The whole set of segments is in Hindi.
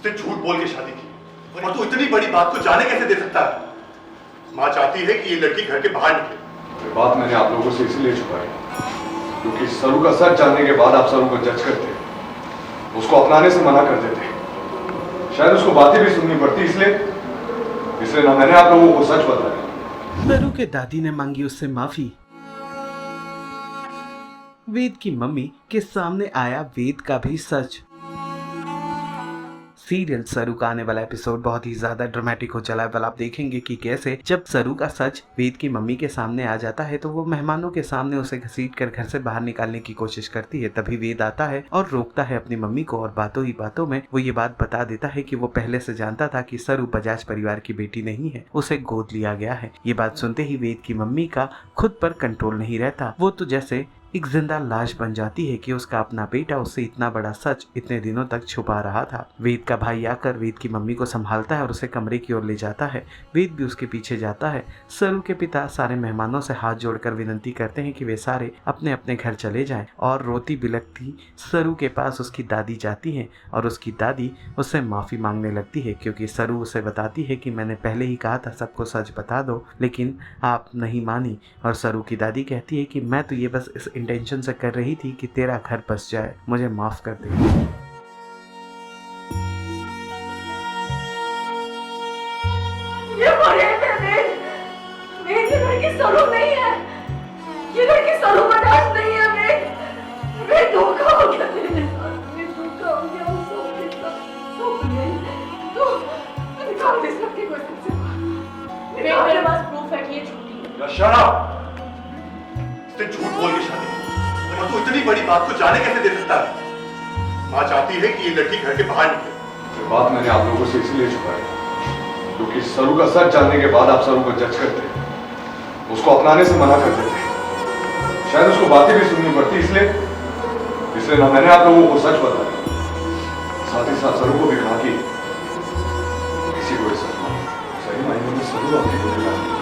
उसने झूठ बोल के शादी की और तू इतनी बड़ी बात को जाने कैसे दे सकता है? माँ चाहती है कि ये लड़की घर के बाहर निकले। ये बात मैंने आप लोगों से इसलिए छुपाई क्योंकि सरू का सच जानने के बाद आप सरू को जज करते, उसको अपनाने से मना कर देते। शायद उसको बातें भी सुननी पड़ती, इसलिए ना मैंने आप लोगों को सच बताया। सरू के दादी ने मांगी उससे माफी। वेद की मम्मी के सामने आया वेद का भी सच। सीरियल सरू का आने वाला एपिसोड बहुत ही ज्यादा ड्रामेटिक हो चला है। वाल आप देखेंगे कि कैसे जब सरू का सच वेद की मम्मी के सामने आ जाता है तो वो मेहमानों के सामने उसे घसीट कर घर से बाहर निकालने की कोशिश करती है। तभी वेद आता है और रोकता है अपनी मम्मी को और बातों ही बातों में वो ये बात बता देता है कि वो पहले से जानता था कि सरू बजाज परिवार की बेटी नहीं है, उसे गोद लिया गया है। ये बात सुनते ही वेद की मम्मी का खुद पर कंट्रोल नहीं रहता। वो तो जैसे एक जिंदा लाश बन जाती है कि उसका अपना बेटा उससे इतना बड़ा सच इतने दिनों तक छुपा रहा था। वेद का भाई आकर वेद की मम्मी को संभालता है और उसे कमरे की ओर ले जाता है। वेद भी उसके पीछे जाता है। सरू के पिता सारे मेहमानों से हाथ जोड़कर विनती करते हैं कि वे सारे अपने अपने घर चले जाएं और रोती बिलखती सरू के पास उसकी दादी जाती है और उसकी दादी उससे माफी मांगने लगती है क्योंकि सरू उसे बताती है कि मैंने पहले ही कहा था सबको सच बता दो, लेकिन आप नहीं मानी। और सरू की दादी कहती है कि मैं तो ये बस इस इंटेंशन से कर रही थी कि तेरा घर बस जाए, मुझे माफ कर दे। ये लड़की सरू नहीं है, ये लड़की सरू बजाज नहीं है। मैं धोखा हो गया तेरे साथ, मैं धोखा हो गया। तो निकाल दे इस लड़की को इससे। मेरे पास प्रूफ है कि ये झूठी है। Shut up! उसने झूठ बोल के शादी की और तू इतनी बड़ी बात को जाने कैसे दे सकता है? माँ चाहती है कि ये लड़की घर के बाहर निकले। ये बात मैंने आप लोगों से इसलिए छुपाई क्योंकि सरू का सच जानने के बाद आप सरू को जज करते, उसको अपनाने से मना कर देते। शायद उसको बातें भी सुननी पड़ती, इसलिए ना मैंने आप लोगों को सच बताया, साथ ही साथ सरू को भी कहा कि किसी को सच मानो। सही मायने में सरू अपनी बोली लाती।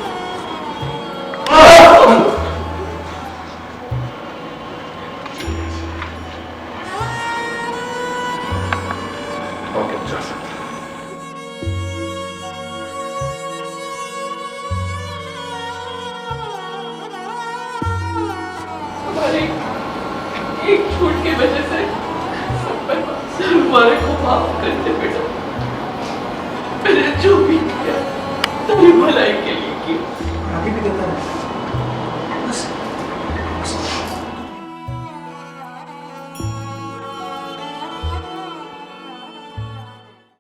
एक झूठ की वजह से सब बर्बाद। हमारे को माफ कर दे बेटा, मैंने जो भी किया तेरी भलाई के लिए किया। आगे भी देता है बस।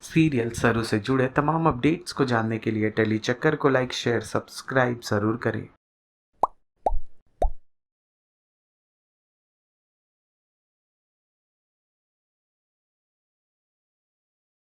सीरियल सरू से जुड़े तमाम अपडेट्स को जानने के लिए टेली चक्कर को लाइक शेयर सब्सक्राइब जरूर करें।